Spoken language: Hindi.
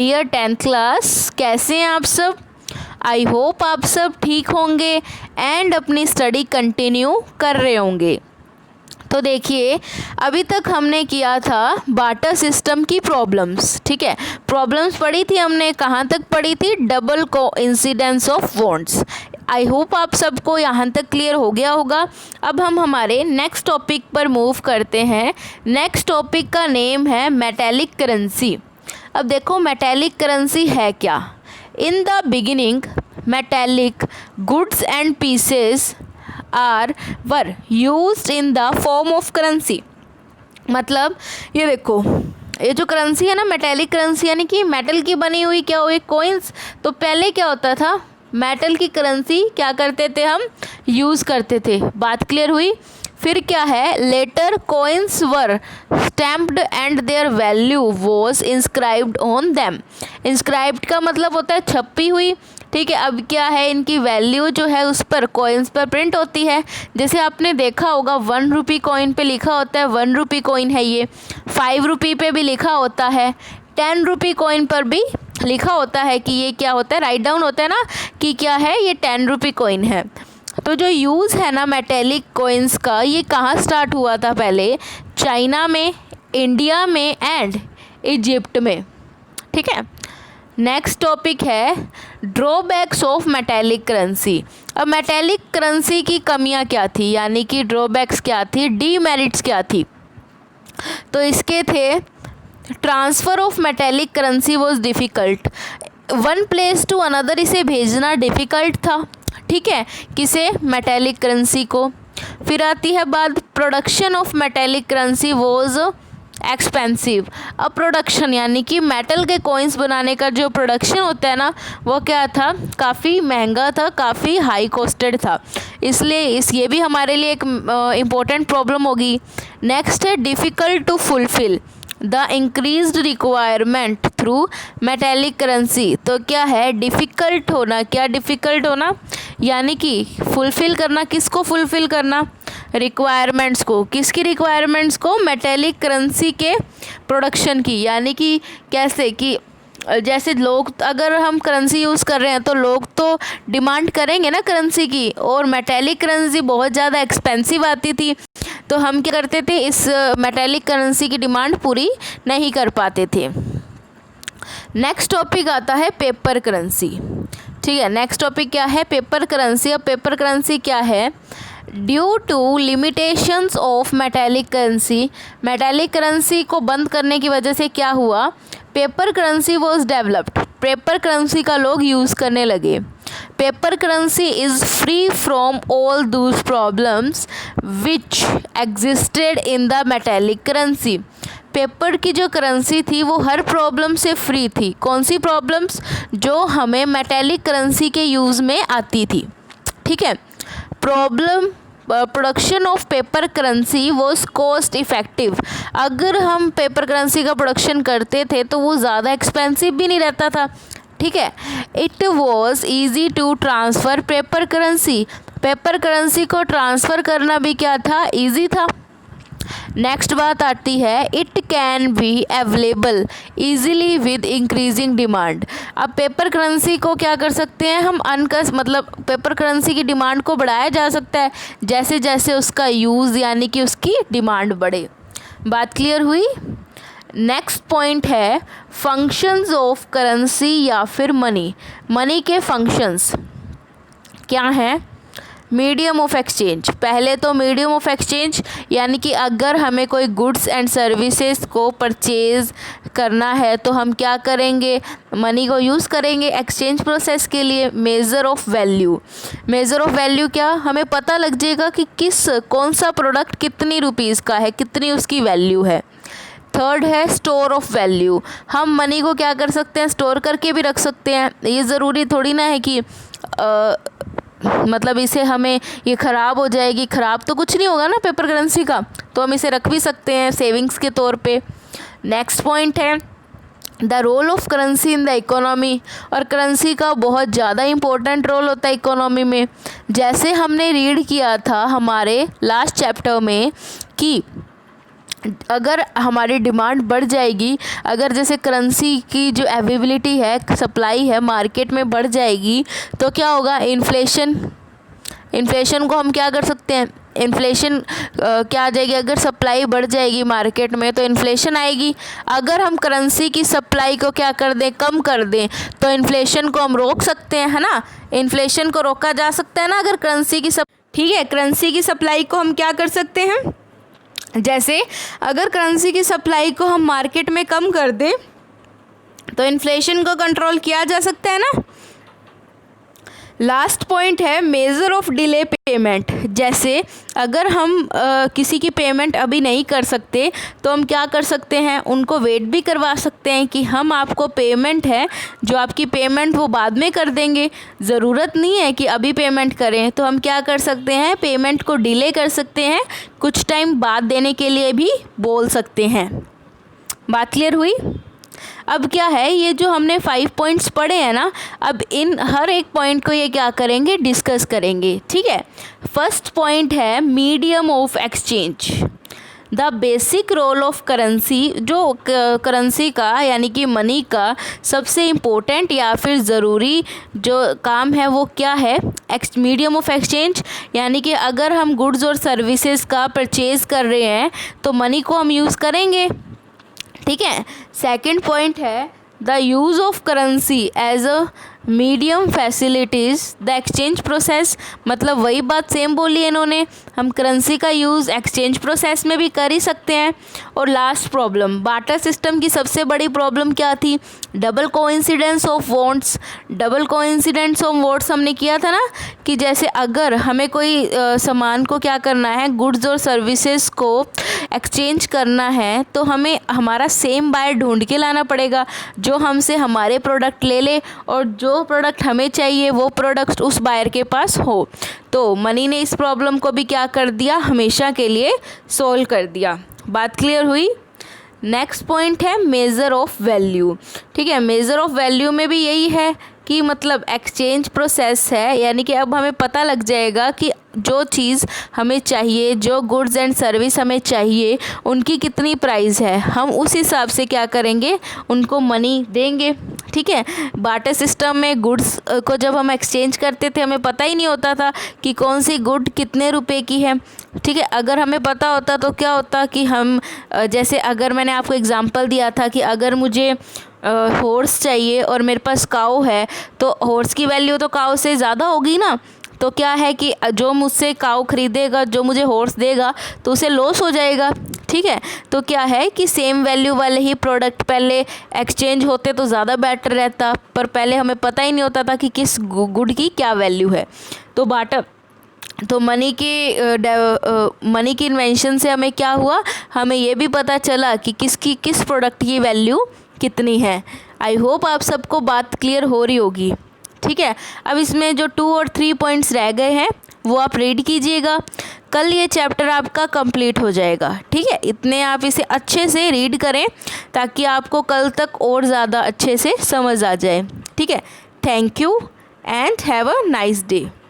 डियर 10th क्लास, कैसे हैं आप सब। आई होप आप सब ठीक होंगे एंड अपनी स्टडी कंटिन्यू कर रहे होंगे। तो देखिए, अभी तक हमने किया था बार्टर सिस्टम की प्रॉब्लम्स। ठीक है, प्रॉब्लम्स पढ़ी थी हमने, कहाँ तक पढ़ी थी, double coincidence of bonds. I hope आप सबको यहाँ तक क्लियर हो गया होगा। अब हम हमारे नेक्स्ट टॉपिक पर मूव करते हैं। नेक्स्ट टॉपिक का नेम है मेटेलिक करेंसी। अब देखो, मेटेलिक करेंसी है क्या। In the beginning metallic goods and pieces were used in the form of currency. मतलब ये देखो, ये जो करेंसी है ना, मेटेलिक करेंसी, यानी कि मेटल की बनी हुई क्या हुई, कॉइन्स। तो पहले क्या होता था, मेटल की करेंसी क्या करते थे हम, यूज़ करते थे। बात क्लियर हुई। फिर क्या है, later coins were stamped and their value was inscribed on them. Inscribed का मतलब होता है छपी हुई। ठीक है, अब क्या है, इनकी वैल्यू जो है उस पर, कॉइन्स पर प्रिंट होती है। जैसे आपने देखा होगा 1 रुपी कॉइन पे लिखा होता है 1 रुपी कॉइन है ये, 5 रुपी पे भी लिखा होता है, 10 रुपी कॉइन पर भी लिखा होता है कि ये क्या होता है, राइट डाउन होता है ना कि क्या है, ये 10 रुपी कॉइन है। तो जो यूज़ है ना मेटेलिक कॉइन्स का, ये कहाँ स्टार्ट हुआ था पहले, चाइना में, इंडिया में एंड इजिप्ट में। ठीक है, नेक्स्ट टॉपिक है ड्रॉबैक्स ऑफ मेटेलिक करेंसी। अब मेटेलिक करेंसी की कमियां क्या थी, यानी कि ड्रॉबैक्स क्या थी, डीमेरिट्स क्या थी। तो इसके थे, transfer of metallic currency was difficult, one place to another इसे भेजना डिफ़िकल्ट था। ठीक है, किसे, मेटेलिक करेंसी को। फिर आती है बात, production of metallic currency was expensive. अब प्रोडक्शन यानी कि मेटल के कॉइन्स बनाने का जो प्रोडक्शन होता है ना, वो क्या था, काफ़ी महंगा था, काफ़ी हाई कॉस्टेड था। इसलिए ये भी हमारे लिए एक इम्पोर्टेंट प्रॉब्लम होगी। नेक्स्ट है difficult to fulfil the increased requirement through metallic currency. तो क्या है, डिफ़िकल्ट होना, क्या डिफ़िकल्ट होना, यानी कि फुलफ़िल करना, किसको फुलफ़िल करना, रिक्वायरमेंट्स को। किसकी रिक्वायरमेंट्स को, मेटेलिक करेंसी के प्रोडक्शन की। यानी कि कैसे कि जैसे लोग, अगर हम करेंसी यूज़ कर रहे हैं तो लोग तो डिमांड करेंगे ना करेंसी की, और मेटेलिक करेंसी बहुत ज़्यादा एक्सपेंसिव आती थी, तो हम क्या करते थे, इस मेटेलिक करेंसी की डिमांड पूरी नहीं कर पाते थे। नेक्स्ट टॉपिक आता है पेपर करेंसी। ठीक है, नेक्स्ट टॉपिक क्या है, पेपर करेंसी। अब पेपर करेंसी क्या है, due to limitations of metallic currency, metallic currency को बंद करने की वजह से क्या हुआ, paper currency was developed, paper currency का लोग यूज़ करने लगे। Paper currency is free from all those problems which existed in the metallic currency. Paper की जो करेंसी थी वो हर प्रॉब्लम से फ्री थी। कौन सी प्रॉब्लम्स, जो हमें मेटेलिक करेंसी के यूज़ में आती थी। ठीक है, problem, production of paper currency was cost effective. अगर हम पेपर करेंसी का प्रोडक्शन करते थे तो वो ज़्यादा एक्सपेंसिव भी नहीं रहता था। ठीक है, it was easy to transfer paper currency, paper currency को ट्रांसफ़र करना भी क्या था, ईजी था। नेक्स्ट बात आती है, it can be available easily with increasing demand. अब पेपर करेंसी को क्या कर सकते हैं हम, मतलब पेपर करेंसी की डिमांड को बढ़ाया जा सकता है जैसे जैसे उसका यूज़, यानी कि उसकी डिमांड बढ़े। बात क्लियर हुई। नेक्स्ट पॉइंट है फंक्शंस ऑफ करेंसी या फिर मनी। मनी के फंक्शंस क्या हैं, मीडियम ऑफ एक्सचेंज। पहले तो मीडियम ऑफ एक्सचेंज, यानी कि अगर हमें कोई गुड्स एंड सर्विसेज को परचेज़ करना है तो हम क्या करेंगे, मनी को यूज़ करेंगे एक्सचेंज प्रोसेस के लिए। Measure of value, measure of value क्या, हमें पता लग जाएगा कि कौन सा प्रोडक्ट कितनी रुपीज़ का है, कितनी उसकी वैल्यू है। थर्ड है स्टोर ऑफ वैल्यू, हम मनी को क्या कर सकते हैं, स्टोर करके भी रख सकते हैं। ये ज़रूरी थोड़ी ना है कि मतलब इसे हमें ये ख़राब हो जाएगी, ख़राब तो कुछ नहीं होगा ना पेपर करेंसी का, तो हम इसे रख भी सकते हैं सेविंग्स के तौर पे। नेक्स्ट पॉइंट है the role of currency in the economy, और करेंसी का बहुत ज़्यादा इम्पोर्टेंट रोल होता है इकोनॉमी में। जैसे हमने रीड किया था हमारे लास्ट चैप्टर में कि अगर हमारी डिमांड बढ़ जाएगी, अगर जैसे करेंसी की जो अवेलेबिलिटी है, सप्लाई है मार्केट में बढ़ जाएगी, तो क्या होगा, इन्फ्लेशन को हम क्या कर सकते हैं, इन्फ्लेशन क्या आ जाएगी, अगर सप्लाई बढ़ जाएगी मार्केट में तो इन्फ्लेशन आएगी। अगर हम करेंसी की सप्लाई को क्या कर दें, कम कर दें, तो इन्फ्लेशन को हम रोक सकते हैं, है ना। इन्फ्लेशन को रोका जा सकता है ना अगर करेंसी की ठीक है, करेंसी की सप्लाई को हम क्या कर सकते हैं, जैसे अगर करेंसी की सप्लाई को हम मार्केट में कम कर दें तो इन्फ्लेशन को कंट्रोल किया जा सकता है ना। लास्ट पॉइंट है मेज़र ऑफ डिले पेमेंट। जैसे अगर हम किसी की पेमेंट अभी नहीं कर सकते तो हम क्या कर सकते हैं, उनको वेट भी करवा सकते हैं कि हम आपको पेमेंट है जो आपकी पेमेंट वो बाद में कर देंगे, ज़रूरत नहीं है कि अभी पेमेंट करें। तो हम क्या कर सकते हैं, पेमेंट को डिले कर सकते हैं, कुछ टाइम बाद देने के लिए भी बोल सकते हैं। बात क्लियर हुई। अब क्या है, ये जो हमने 5 पॉइंट्स पढ़े हैं ना, अब इन हर एक पॉइंट को ये क्या करेंगे, डिस्कस करेंगे। ठीक है, फर्स्ट पॉइंट है medium of exchange. The basic role of currency, जो करेंसी का यानी कि मनी का सबसे इम्पोर्टेंट या फिर ज़रूरी जो काम है वो क्या है, मीडियम ऑफ एक्सचेंज। यानी कि अगर हम गुड्स और सर्विसेज का परचेज़ कर रहे हैं तो मनी को हम यूज़ करेंगे। ठीक है, सेकंड पॉइंट है the use of currency as a medium facilities the exchange process. मतलब वही बात सेम बोली है इन्होंने, हम करेंसी का यूज़ एक्सचेंज प्रोसेस में भी कर ही सकते हैं। और लास्ट प्रॉब्लम, बार्टर सिस्टम की सबसे बड़ी प्रॉब्लम क्या थी, double coincidence of wants. Double coincidence of wants हमने किया था ना, कि जैसे अगर हमें कोई सामान को क्या करना है, गुड्स और सर्विसेज को एक्सचेंज करना है तो हमें हमारा सेम बायर ढूंढ के लाना पड़ेगा जो हमसे हमारे प्रोडक्ट ले ले और जो प्रोडक्ट हमें चाहिए वो प्रोडक्ट उस बायर के पास हो। तो मनी ने इस प्रॉब्लम को भी क्या कर दिया, हमेशा के लिए सॉल्व कर दिया। बात क्लियर हुई। नेक्स्ट पॉइंट है मेज़र ऑफ वैल्यू। ठीक है, मेज़र ऑफ वैल्यू में भी यही है कि मतलब एक्सचेंज प्रोसेस है, यानी कि अब हमें पता लग जाएगा कि जो चीज़ हमें चाहिए, जो गुड्स एंड सर्विस हमें चाहिए, उनकी कितनी प्राइस है, हम उस हिसाब से क्या करेंगे, उनको मनी देंगे। ठीक है, बार्टर सिस्टम में गुड्स को जब हम एक्सचेंज करते थे हमें पता ही नहीं होता था कि कौन सी गुड कितने रुपए की है। ठीक है, अगर हमें पता होता तो क्या होता कि हम जैसे अगर मैंने आपको एग्जांपल दिया था कि अगर मुझे हॉर्स चाहिए और मेरे पास काऊ है तो हॉर्स की वैल्यू तो काऊ से ज़्यादा होगी ना। तो क्या है कि जो मुझसे काऊ खरीदेगा, जो मुझे हॉर्स देगा, तो उसे लॉस हो जाएगा। ठीक है, तो क्या है कि सेम वैल्यू वाले ही प्रोडक्ट पहले एक्सचेंज होते तो ज़्यादा बेटर रहता, पर पहले हमें पता ही नहीं होता था कि किस गुड की क्या वैल्यू है। तो बार्टर तो मनी की इन्वेंशन से हमें क्या हुआ, हमें ये भी पता चला कि किस प्रोडक्ट की वैल्यू कितनी है। आई होप आप सबको बात क्लियर हो रही होगी। ठीक है, अब इसमें जो 2 और 3 पॉइंट्स रह गए हैं वो आप रीड कीजिएगा, कल ये चैप्टर आपका कंप्लीट हो जाएगा। ठीक है, इतने आप इसे अच्छे से रीड करें ताकि आपको कल तक और ज़्यादा अच्छे से समझ आ जाए। ठीक है, thank you and have a nice day.